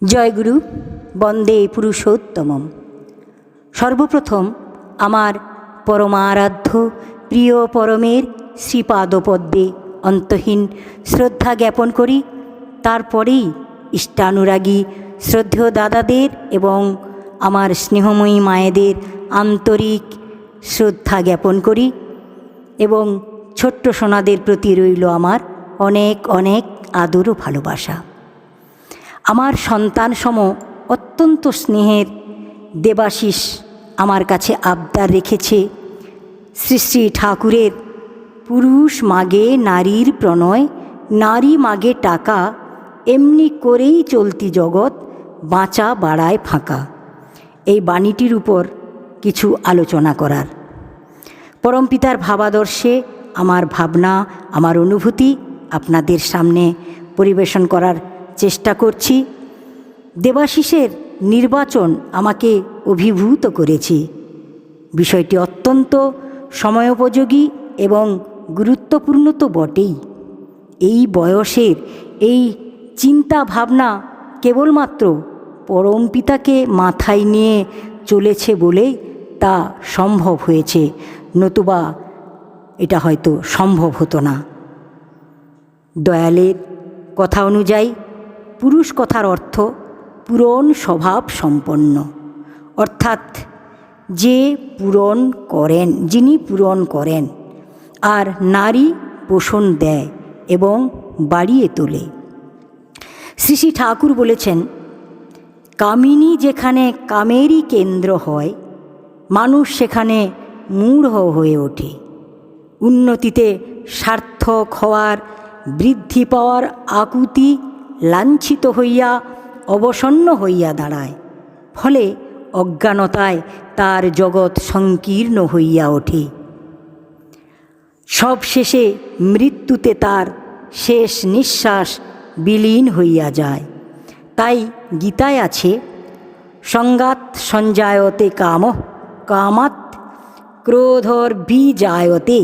জয়গুরু বন্দে পুরুষোত্তমম। সর্বপ্রথম আমার পরমারাধ্য প্রিয় পরমের শ্রীপাদপদ্মে অন্তহীন শ্রদ্ধা জ্ঞাপন করি। তারপরেই ইষ্টানুরাগী শ্রদ্ধেয় দাদাদের এবং আমার স্নেহময়ী মায়েদের আন্তরিক শ্রদ্ধা জ্ঞাপন করি এবং ছোট্ট সোনাদের প্রতি রইল আমার অনেক অনেক আদর ও ভালোবাসা। আমার সন্তানসম অত্যন্ত স্নেহের দেবাশিস আমার কাছে আবদার রেখেছে শ্রী শ্রী ঠাকুরের পুরুষ মাগে নারীর প্রণয়, নারী মাগে টাকা, এমনি করেই চলতি জগৎ, বাঁচা বাড়ায় ফাঁকা। এই বাণীটির উপর কিছু আলোচনা করার, পরমপিতার ভাবাদর্শে আমার ভাবনা, আমার অনুভূতি আপনাদের সামনে পরিবেশন করার চেষ্টা করছি। দেবাশিসের নির্বাচন আমাকে অভিভূত করেছে। বিষয়টি অত্যন্ত সময়োপযোগী এবং গুরুত্বপূর্ণ তো বটেই। এই বয়সের এই চিন্তা ভাবনা কেবলমাত্র পরমপিতাকে মাথায় নিয়ে চলেছে বলেই তা সম্ভব হয়েছে, নতুবা এটা হয়তো সম্ভব হতো না। দয়ালের কথা অনুযায়ী পুরুষ কথার অর্থ পূরণ স্বভাব সম্পন্ন, অর্থাৎ যে পূরণ করেন, যিনি পূরণ করেন, আর নারী পোষণ দেয় এবং বাড়িয়ে তোলে। শ্রী শ্রী ঠাকুর বলেছেন, কামিনী যেখানে কামেরই কেন্দ্র হয়, মানুষ সেখানে মূঢ় হয়ে ওঠে। উন্নতিতে সার্থক হওয়ার, বৃদ্ধি পাওয়ার আকুতি লাঞ্ছিত হইয়া অবসন্ন হইয়া দাঁড়ায়। ফলে অজ্ঞানতায় তার জগৎ সংকীর্ণ হইয়া ওঠে। সব শেষে মৃত্যুতে তার শেষ নিঃশ্বাস বিলীন হইয়া যায়। তাই গীতায় আছে, সঙ্গাত সঞ্জায়তে কামঃ, কামাৎ ক্রোধর্বীজায়তে,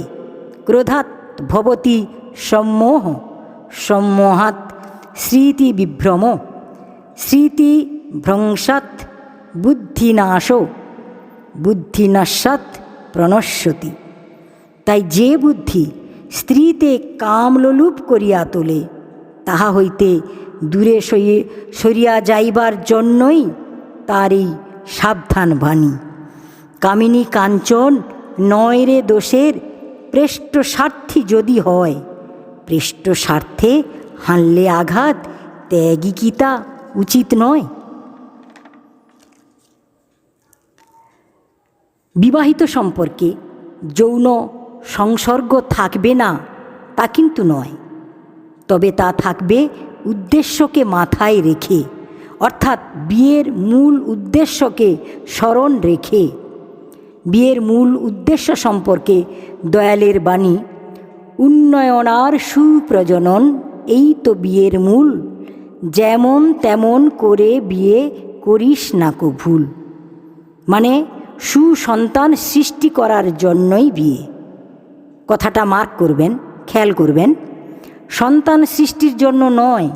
ক্রোধাৎ ভবতি সম্মোহ, সম্মোহাৎ স্মৃতি বিভ্রম, স্মৃতি ভ্রংশাৎ বুদ্ধিনাশো, বুদ্ধিনাশাৎ প্রণশ্যতি। তাই যে বুদ্ধি স্ত্রীতে কামলোলুপ করিয়া তোলে, তাহা হইতে দূরে সরিয়া যাইবার জন্যই তার এই সাবধান বাণী। কামিনী কাঞ্চন নয় রে দোষের, প্রেষ্ট স্বার্থী যদি হয়, প্রেষ্ট স্বার্থে হানলে আঘাত, ত্যাগী কি তা উচিত নয়? বিবাহিত সম্পর্কে যৌন সংসর্গ থাকবে না তা কিন্তু নয়, তবে তা থাকবে উদ্দেশ্যকে মাথায় রেখে, অর্থাৎ বিয়ের মূল উদ্দেশ্যকে স্মরণ রেখে। বিয়ের মূল উদ্দেশ্য সম্পর্কে দয়ালের বাণী, উন্নয়নার সুপ্রজনন, এই তো বিয়ের মূল, যেমন তেমন করে বিয়ে করিস না কো ভুল। মানে সুসন্তান সৃষ্টি করার জন্যই বিয়ে। কথাটা মার্ক করবেন, খেয়াল করবেন, সন্তান সৃষ্টির জন্য নয়,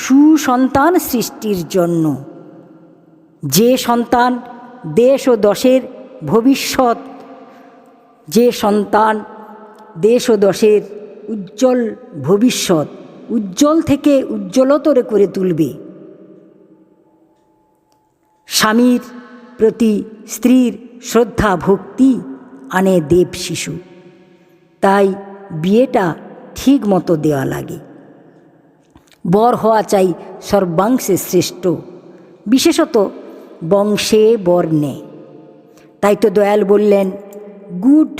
সুসন্তান সৃষ্টির জন্য। যে সন্তান দেশ ও দশের ভবিষ্যৎ, যে সন্তান দেশ ও দশের উজ্জ্বল ভবিষ্যৎ উজ্জ্বল থেকে উজ্জ্বলতর করে তুলবে। স্বামীর প্রতি স্ত্রীর শ্রদ্ধা ভক্তি আনে দেব শিশু। তাই বিয়েটা ঠিক মতো দেওয়া লাগে। বর হওয়া চাই সর্বাংশে শ্রেষ্ঠ, বিশেষত বংশে বর্ণে। তাই তো দয়াল বললেন, গুড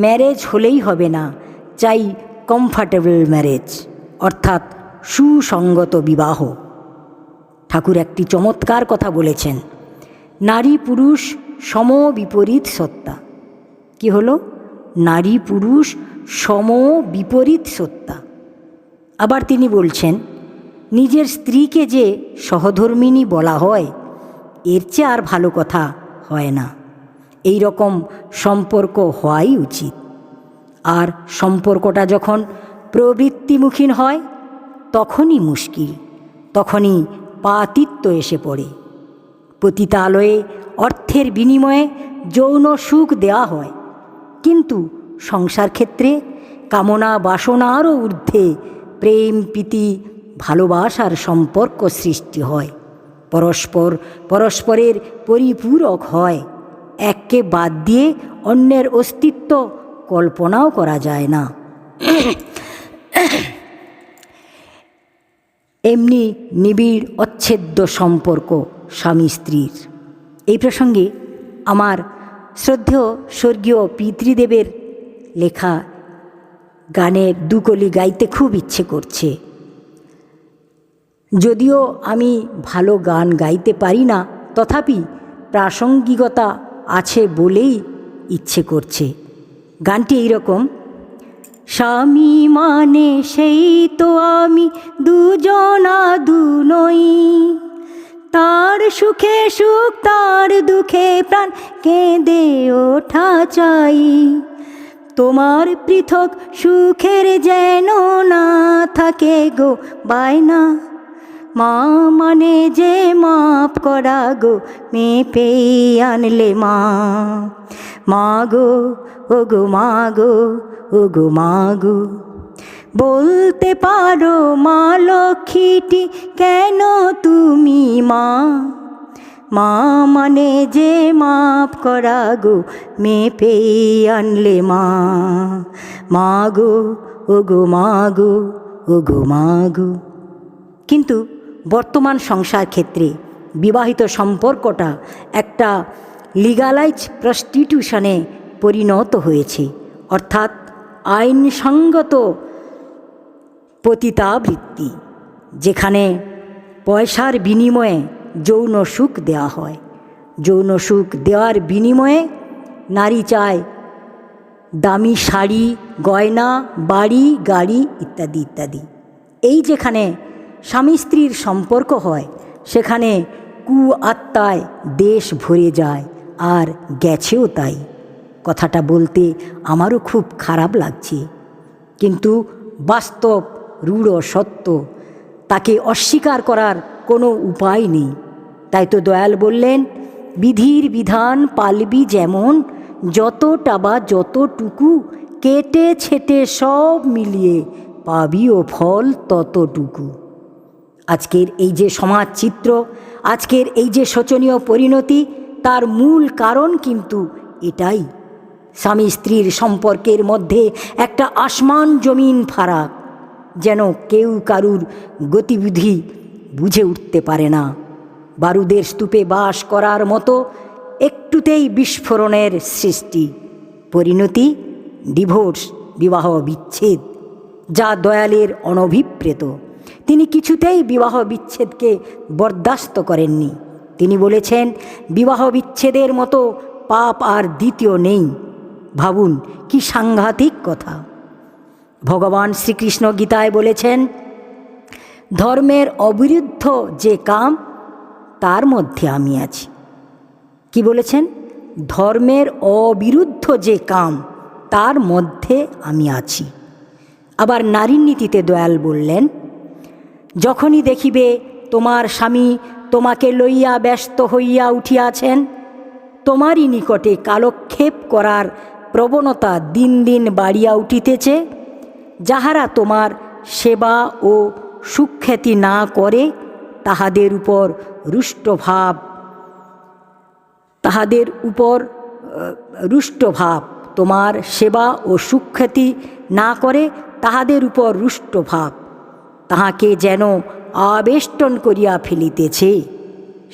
ম্যারেজ হলেই হবে না, চাই কমফর্টেবল ম্যারেজ, অর্থাৎ সুসঙ্গত বিবাহ। ঠাকুর একটি চমৎকার কথা বলেছেন, নারী পুরুষ সম বিপরীত সত্তা। কি হলো? নারী পুরুষ সম বিপরীত সত্তা। আবার তিনি বলছেন, নিজের স্ত্রীকে যে সহধর্মিণী বলা হয়, এর চেয়ে আর ভালো কথা হয় না। এই রকম সম্পর্ক হওয়াই উচিত। আর সম্পর্কটা যখন প্রবৃত্তিমুখী হয়, তখনই মুশকিল, তখনই পাতিত্ব এসে পড়ে। পতিতালয়ে অর্থের বিনিময়ে যৌন সুখ দেওয়া হয়, কিন্তু সংসার ক্ষেত্রে কামনা বাসনারও ঊর্ধ্বে প্রেম প্রীতি ভালোবাসার সম্পর্ক সৃষ্টি হয়, পরস্পরের পরিপূরক হয়। এককে বাদ দিয়ে অন্যের অস্তিত্ব কল্পনাও করা যায় না। এমনি নিবিড় অচ্ছেদ্য সম্পর্ক স্বামী স্ত্রীর। এই প্রসঙ্গে আমার শ্রদ্ধেয় স্বর্গীয় পিতৃদেবের লেখা গানের দুকলি গাইতে খুব ইচ্ছে করছে। যদিও আমি ভালো গান গাইতে পারি না, তথাপি প্রাসঙ্গিকতা আছে বলেই ইচ্ছে করছে। গানটি এইরকম: স্বামী মানে সেই তো আমি, দুজনা দুনই, তার সুখে সুখ তার দুঃখে প্রাণ কেঁদে ওঠা চাই। তোমার পৃথক সুখের যেন না থাকে গো বায়না, মা মানে যে মাপ করা গো, মেপে আনলে মা। মা গো ও গো মা গো, ও গো মা গো, বলতে পারো মা লক্ষ্মীটি কেন তুমি মা। মা মানে যে মাপ করা গো, মেপে আনলে মা। মা গো ও গো মা গো, ও গো মা গো। কিন্তু বর্তমান সংসার ক্ষেত্রে বিবাহিত সম্পর্কটা একটা লিগালাইজ প্রস্টিটিউশনে পরিণত হয়েছে, অর্থাৎ আইনসঙ্গত পতিতাবৃত্তি, যেখানে পয়সার বিনিময়ে যৌন সুখ দেওয়া হয়। যৌন সুখ দেওয়ার বিনিময়ে নারী চায় দামি শাড়ি, গয়না, বাড়ি, গাড়ি ইত্যাদি ইত্যাদি। এই যেখানে স্বামী স্ত্রীর সম্পর্ক হয়, সেখানে আত্মায় দেশ ভরে যায়, আর গেছেও তাই। কথাটা বলতে আমারও খুব খারাপ লাগছে, কিন্তু বাস্তব রূঢ় সত্য, তাকে অস্বীকার করার কোনো উপায় নেই। তাই তো দয়াল বললেন, বিধির বিধান পালবি যেমন, যতটা বা যতটুকু, কেটে ছেটে সব মিলিয়ে পাবিও ফল ততটুকু। আজকের এই যে সমাজ চিত্র, আজকের এই যে শোচনীয় পরিণতি, তার মূল কারণ কিন্তু এটাই। স্বামী স্ত্রীর সম্পর্কের মধ্যে একটা আসমান জমিন ফারাক, যেন কেউ কারুর গতিবিধি বুঝে উঠতে পারে না। বারুদের স্তূপে বাস করার মতো একটুতেই বিস্ফোরণের সৃষ্টি, পরিণতি ডিভোর্স, বিবাহ বিচ্ছেদ, যা দয়ালের অনভিপ্রেত। তিনি কিছুতেই বিবাহ বিচ্ছেদকে বরদাস্ত করেননি। তিনি বলেছেন, বিবাহ বিচ্ছেদের মতো পাপ আর দ্বিতীয় নেই। ভাবুন কি সাংঘাতিক কথা। ভগবান শ্রীকৃষ্ণ গীতায় বলেছেন, ধর্মের অবিরুদ্ধ যে কাম, তার মধ্যে আমি আছি। কি বলেছেন? ধর্মের অবিরুদ্ধ যে কাম, তার মধ্যে আমি আছি। আবার নারীর নীতিতে দয়াল বললেন, যখনই দেখিবে তোমার স্বামী তোমাকে লইয়া ব্যস্ত হইয়া উঠিয়াছেন, তোমারই নিকটে কালক্ষেপ করার প্রবণতা দিন দিন বাড়িয়া উঠিতেছে, যাহারা তোমার সেবা ও সুখ্যাতি না করে, তাহাদের উপর রুষ্টভাব, তোমার সেবা ও সুখ্যাতি না করে তাহাদের উপর রুষ্টভাব তাহাকে যেন আবেষ্টন করিয়া ফেলিতেছে।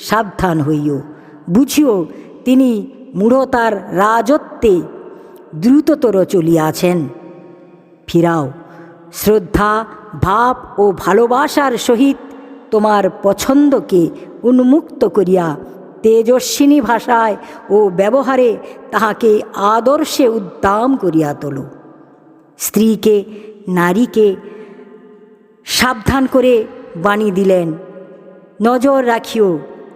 সাবধান হইও, বুঝিও তিনি মূঢ়তার রাজত্বে দ্রুততর চলিয়াছেন। ফিরাও, শ্রদ্ধা, ভাব ও ভালোবাসার সহিত তোমার পছন্দকে উন্মুক্ত করিয়া তেজস্বিনী ভাষায় ও ব্যবহারে তাহাকে আদর্শে উদ্দাম করিয়া তোলো। স্ত্রীকে, নারীকে সাবধান করে বাণী দিলেন, নজর রাখিও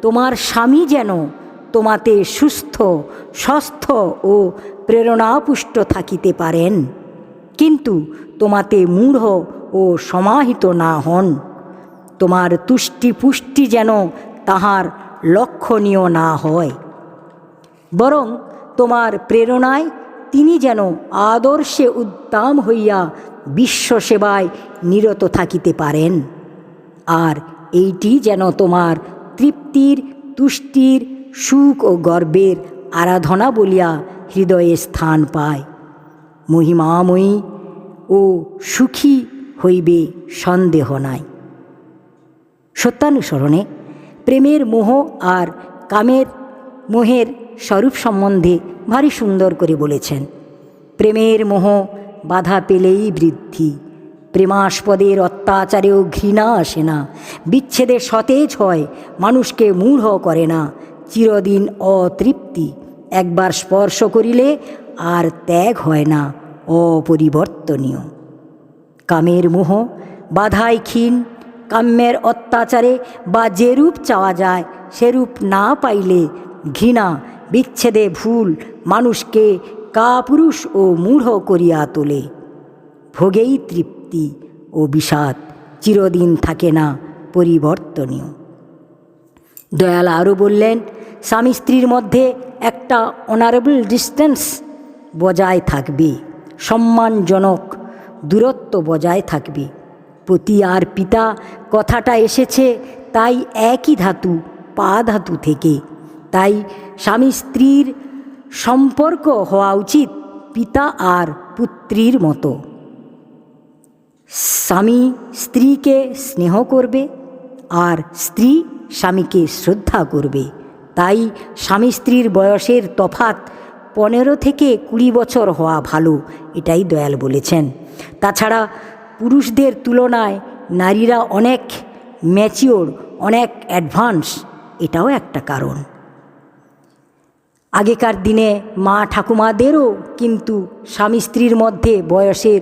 তোমার স্বামী যেন তোমাতে সুস্থ, স্বস্থ ও প্রেরণাপুষ্ট থাকিতে পারেন, কিন্তু তোমাতে মূঢ় ও সমাহিত না হন। তোমার তুষ্টি পুষ্টি যেন তাহার লক্ষণীয় না হয়, বরং তোমার প্রেরণায় তিনি যেন আদর্শে উদ্দাম হইয়া বিশ্বসেবায় নিরত থাকিতে পারেন। আর এইটি যেন তোমার তৃপ্তির, তুষ্টির, সুখ ও গর্বের আরাধনা বলিয়া হৃদয়ে স্থান পায়। মহিমাময়ী ও সুখী হইবে সন্দেহ নাই। সত্যানুসরণে প্রেমের মোহ আর কামের মোহের স্বরূপ সম্বন্ধে ভারী সুন্দর করে বলেছেন। প্রেমের মোহ বাধা পেলেই বৃদ্ধি, প্রেমাস্পদের অত্যাচারেও ঘৃণা আসে না, বিচ্ছেদে সতেজ হয়, মানুষকে মূঢ় করে না, চিরদিন অতৃপ্তি একবার স্পর্শ করিলে আর ত্যাগ হয় না, অপরিবর্তনীয়। কামের মোহ বাধায় ক্ষীণ, কাম্যের অত্যাচারে বা যেরূপ চাওয়া যায় সেরূপ না পাইলে ঘৃণা, বিচ্ছেদে ভুল মানুষকে কাপুরুষ ও মূঢ় করিয়া তোলে। ভোগেই তৃপ্তি ও বিষাদ চিরদিন থাকে না, পরিবর্তনীয়। দয়াল আরও বললেন, স্বামী স্ত্রীর মধ্যে একটা অনারেবল ডিস্টেন্স বজায় থাকবে, সম্মানজনক দূরত্ব বজায় থাকবে। পতি আর পিতা কথাটা এসেছে তাই একই ধাতু, পা ধাতু থেকে। তাই স্বামী স্ত্রীর সম্পর্ক হওয়া উচিত পিতা আর পুত্রীর মতো। স্বামী স্ত্রীকে স্নেহ করবে আর স্ত্রী স্বামীকে শ্রদ্ধা করবে। তাই স্বামী স্ত্রীর বয়সের তফাৎ 15 থেকে 20 বছর হওয়া ভালো, এটাই দয়াল বলেছেন। তাছাড়া পুরুষদের তুলনায় নারীরা অনেক ম্যাচিওর, অনেক অ্যাডভান্স, এটাও একটা কারণ। আগেকার দিনে মা ঠাকুমাদেরও কিন্তু স্বামী স্ত্রীর মধ্যে বয়সের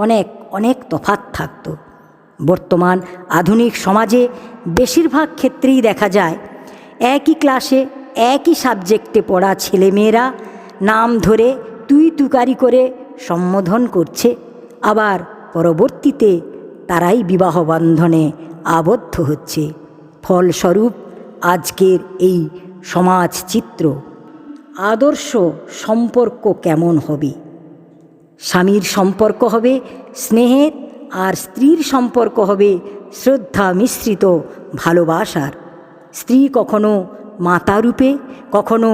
অনেক অনেক তফাৎ থাকতো। বর্তমান আধুনিক সমাজে বেশিরভাগ ক্ষেত্রেই দেখা যায় একই ক্লাসে একই সাবজেক্টে পড়া ছেলেমেয়েরা নাম ধরে তুই তুকারি করে সম্বোধন করছে, আবার পরবর্তীতে তারাই বিবাহ বন্ধনে আবদ্ধ হচ্ছে। ফলস্বরূপ আজকের এই সমাজ চিত্র। আদর্শ সম্পর্ক কেমন হবে? স্বামীর সম্পর্ক হবে স্নেহের, আর স্ত্রীর সম্পর্ক হবে শ্রদ্ধা মিশ্রিত ভালোবাসার। স্ত্রী কখনো মাতা রূপে, কখনো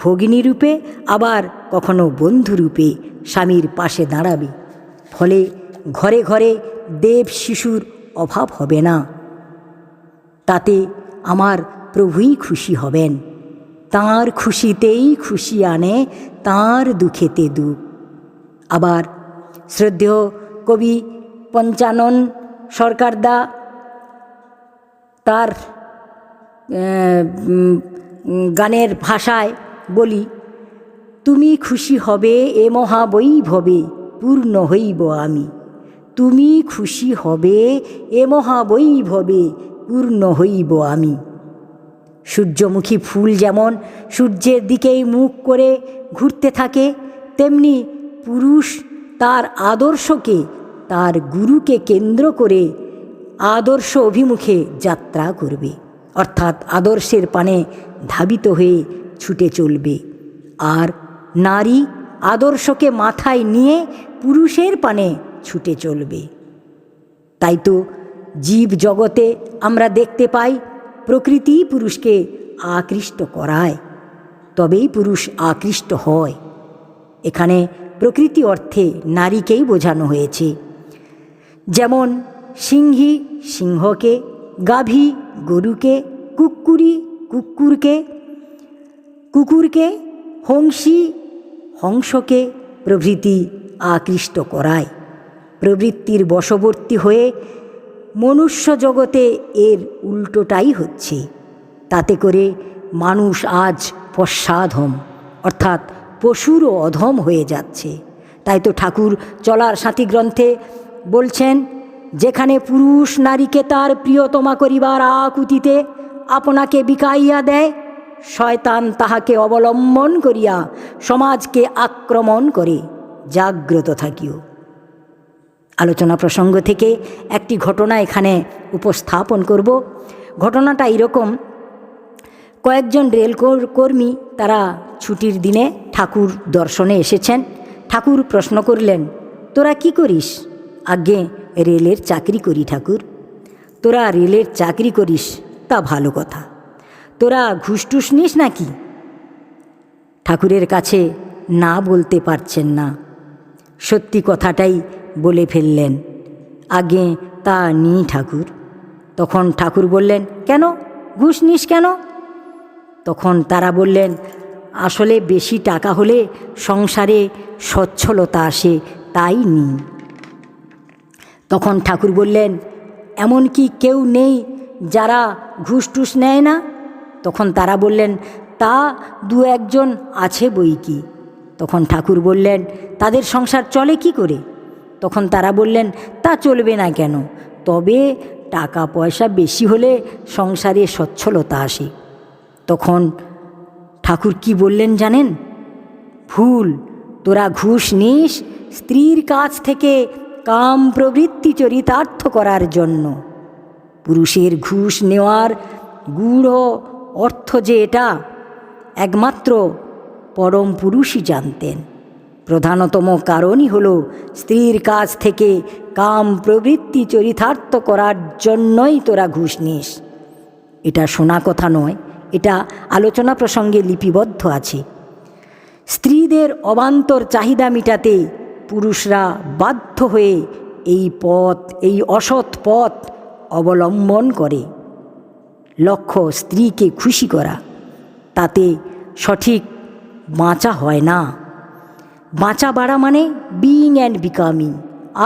ভগিনী রূপে, আবার কখনো বন্ধু রূপে স্বামীর পাশে দাঁড়াবে। ফলে ঘরে ঘরে দেব শিশুর অভাব হবে না। তাতে আমার প্রভুই খুশি হবেন। তাঁর খুশিতেই খুশি আনে, তাঁর দুঃখেতে দুঃখ। আবার শ্রদ্ধেয় কবি পঞ্চানন সরকারদা তার গানের ভাষায় বলি, তুমি খুশি হবে এ মহাবৈভবে, পূর্ণ হইব আমি। তুমি খুশি হবে এ মহাবৈভবে, পূর্ণ হইব আমি। সূর্যমুখী ফুল যেমন সূর্যের দিকেই মুখ করে ঘুরতে থাকে, তেমনি পুরুষ তার আদর্শকে, তার গুরুকে কেন্দ্র করে আদর্শ অভিমুখে যাত্রা করবে, অর্থাৎ আদর্শের পানে ধাবিত হয়ে ছুটে চলবে। আর নারী আদর্শকে মাথায় নিয়ে পুরুষের পানে ছুটে চলবে। তাই তো জীব জগতে আমরা দেখতে পাই প্রকৃতি পুরুষকে আকৃষ্ট করায়, তবেই পুরুষ আকৃষ্ট হয়। এখানে প্রকৃতি অর্থে নারীকেই বোঝানো হয়েছে। যেমন সিংহী সিংহকে, গাভী গরুকে, কুকুরি কুকুরকে, কুকুরকে, হংসী হংসকে প্রভৃতি আকৃষ্ট করায়। প্রবৃত্তির বশবর্তী হয়ে মনুষ্য জগতে এর উল্টোটাই হচ্ছে। তাতে করে মানুষ আজ পশ্চাধম, অর্থাৎ পশুরও অধম হয়ে যাচ্ছে। তাই তো ঠাকুর চলার সাথী গ্রন্থে বলছেন, যেখানে পুরুষ নারীকে তার প্রিয়তমা করিবার আকুতিতে আপনাকে বিকাইয়া দেয়, শয়তান তাহাকে অবলম্বন করিয়া সমাজকে আক্রমণ করে। জাগ্রত থাকিও। আলোচনা প্রসঙ্গ থেকে একটি ঘটনা এখানে উপস্থাপন করব। ঘটনাটা এরকম, কয়েকজন রেল কর্মী তারা ছুটির দিনে ঠাকুর দর্শনে এসেছেন। ঠাকুর প্রশ্ন করলেন, তোরা কি করিস? আজ্ঞে রেলের চাকরি করি ঠাকুর। তোরা রেলের চাকরি করিস, তা ভালো কথা। তোরা ঘুষ টুস নিস নাকি? ঠাকুরের কাছে না বলতে পারছেন না, সত্যি কথাটাই বলে ফেললেন, আগে তা নিই ঠাকুর। তখন ঠাকুর বললেন, কেন ঘুষ নিস কেন? তখন তারা বললেন, আসলে বেশি টাকা হলে সংসারে সচ্ছলতা আসে, তাই নিই। তখন ঠাকুর বললেন, এমন কি কেউ নেই যারা ঘুষ টুস নেয় না? তখন তারা বললেন, তা দু একজন আছে বই কি। তখন ঠাকুর বললেন, তাদের সংসার চলে কি করে? তখন তারা বললেন, তা চলবে না কেন, তবে টাকা পয়সা বেশি হলে সংসারে সচ্ছলতা আসে। তখন ঠাকুর কি বললেন জানেন? ভুল, তোরা ঘুষ নিস স্ত্রীর কাছ থেকে কাম প্রবৃত্তি চরিতার্থ করার জন্য। পুরুষের ঘুষ নেওয়ার গূঢ় অর্থ যে এটা একমাত্র পরম পুরুষই জানতেন। প্রধানতম কারণই হলো স্ত্রীর কাছ থেকে কাম প্রবৃত্তি চরিতার্থ করার জন্যই তোরা ঘুষ নিস। এটা শোনা কথা নয়, এটা আলোচনা প্রসঙ্গে লিপিবদ্ধ আছে। স্ত্রীদের অবান্তর চাহিদা মেটাতে পুরুষরা বাধ্য হয়ে এই অসৎ পথ অবলম্বন করে। লক্ষ্য স্ত্রীকে খুশি করা, তাতে সঠিক বাঁচা হয় না। বাঁচা বাড়া মানে বিইং অ্যান্ড বিকামিং,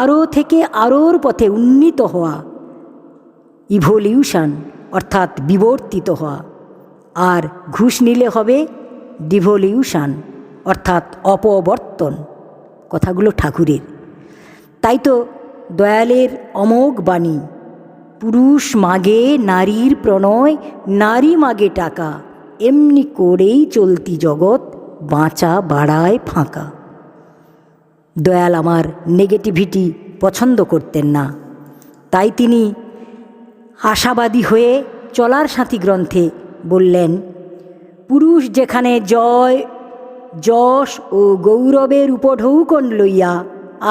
আরও থেকে আরোর পথে উন্নীত হওয়া, ইভলিউশন অর্থাৎ বিবর্তিত হওয়া। আর ঘুষ নিলে হবে ডিভলিউশন অর্থাৎ অপবর্তন। কথাগুলো ঠাকুরের। তাই তো দয়ালের অমোঘ বাণী, পুরুষ মাগে নারীর প্রণয়, নারী মাগে টাকা, এমনি করেই চলতি জগৎ, বাঁচা বাড়ায় ফাঁকা। দয়াল আমার নেগেটিভিটি পছন্দ করতেন না, তাই তিনি আশাবাদী হয়ে চলার সাথী গ্রন্থে বললেন, পুরুষ যেখানে জয় যশ ও গৌরবের উপঢৌকন লইয়া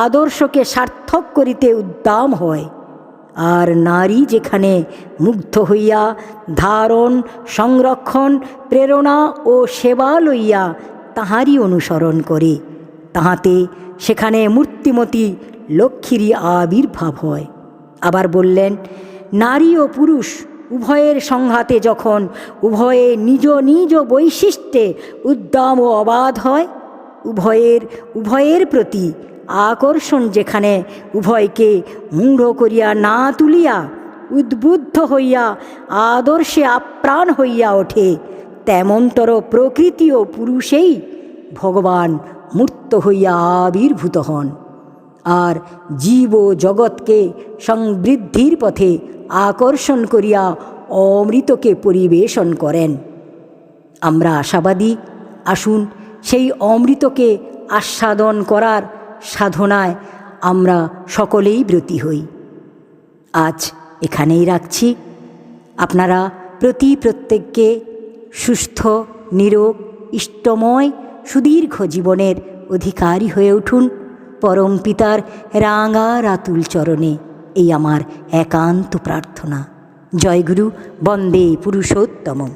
আদর্শকে সার্থক করিতে উদ্দাম হয়, আর নারী যেখানে মুগ্ধ হইয়া ধারণ সংরক্ষণ প্রেরণা ও সেবা লইয়া তাহারই অনুসরণ করে, তাহাতে সেখানে মূর্তিমতী লক্ষ্মীরই আবির্ভাব হয়। আবার বললেন, নারী ও পুরুষ উভয়ের সংঘাতে যখন উভয়ে নিজ নিজ বৈশিষ্ট্যে উদ্দাম ও অবাধ হয়, উভয়ের প্রতি আকর্ষণ যেখানে উভয়কে মূঢ় করিয়া না তুলিয়া উদ্বুদ্ধ হইয়া আদর্শে আপ্রাণ হইয়া ওঠে, তেমনতর প্রকৃতি ও পুরুষেই ভগবান মূর্ত হইয়া আবির্ভূত হন, আর জীব ও জগৎকে সমৃদ্ধির পথে আকর্ষণ করিয়া অমৃতকে পরিবেশন করেন। আমরা আশাবাদী, আসুন সেই অমৃতকে আস্বাদন করার সাধনায় আমরা সকলেই ব্রতী হই। আজ এখানেই রাখছি। আপনারা প্রত্যেককে সুস্থ নিরোগ ইষ্টময় সুদীর্ঘ জীবনের অধিকারী হয়ে উঠুন পরম পিতার রাঙা রাতুল চরণে, এই আমার একান্ত প্রার্থনা। জয় গুরু, বন্দে পুরুষোত্তমম।